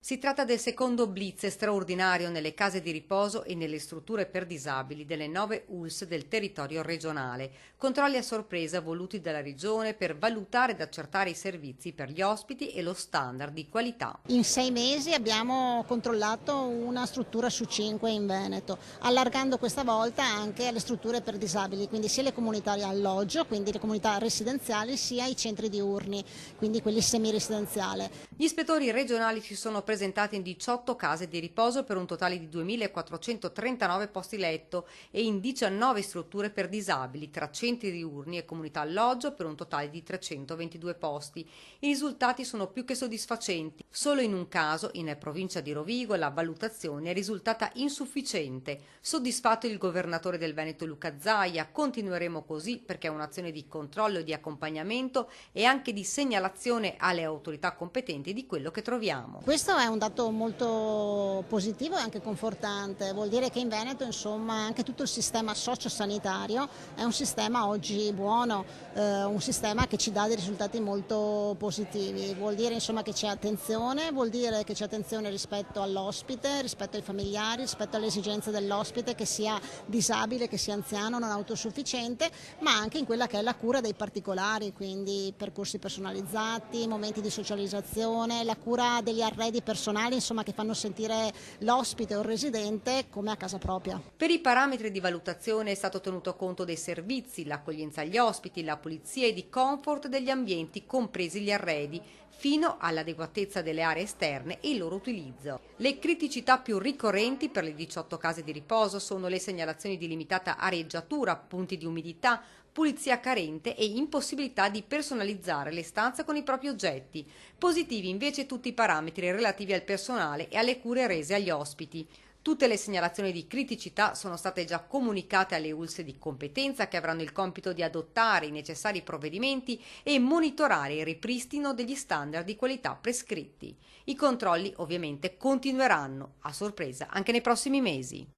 Si tratta del secondo blitz straordinario nelle case di riposo e nelle strutture per disabili delle 9 ULSS del territorio regionale, controlli a sorpresa voluti dalla Regione per valutare ed accertare i servizi per gli ospiti e lo standard di qualità. In 6 mesi abbiamo controllato una struttura su 5 in Veneto, allargando questa volta anche alle strutture per disabili, quindi sia le comunità di alloggio, quindi le comunità residenziali, sia i centri diurni, quindi quelli semiresidenziali. Gli ispettori regionali si sono presentati in 18 case di riposo per un totale di 2.439 posti letto e in 19 strutture per disabili, tra centri diurni e comunità alloggio per un totale di 322 posti. I risultati sono più che soddisfacenti. Solo in un caso, in provincia di Rovigo, la valutazione è risultata insufficiente. Soddisfatto il governatore del Veneto Luca Zaia, continueremo così perché è un'azione di controllo e di accompagnamento e anche di segnalazione alle autorità competenti di quello che troviamo. Questo è un dato molto positivo e anche confortante, vuol dire che in Veneto insomma anche tutto il sistema sociosanitario è un sistema oggi buono, un sistema che ci dà dei risultati molto positivi, vuol dire insomma che c'è attenzione, vuol dire che c'è attenzione rispetto all'ospite, rispetto ai familiari, rispetto alle esigenze dell'ospite, che sia disabile, che sia anziano, non autosufficiente, ma anche in quella che è la cura dei particolari, quindi percorsi personalizzati, momenti di socializzazione, la cura degli arredi personali, insomma, che fanno sentire l'ospite o il residente come a casa propria. Per i parametri di valutazione è stato tenuto conto dei servizi, l'accoglienza agli ospiti, la pulizia e di comfort degli ambienti, compresi gli arredi, fino all'adeguatezza delle aree esterne e il loro utilizzo. Le criticità più ricorrenti per le 18 case di riposo sono le segnalazioni di limitata areggiatura, punti di umidità, pulizia carente e impossibilità di personalizzare le stanze con i propri oggetti. Positivi invece tutti i parametri relativi al personale e alle cure rese agli ospiti. Tutte le segnalazioni di criticità sono state già comunicate alle ULSS di competenza, che avranno il compito di adottare i necessari provvedimenti e monitorare il ripristino degli standard di qualità prescritti. I controlli ovviamente continueranno a sorpresa anche nei prossimi mesi.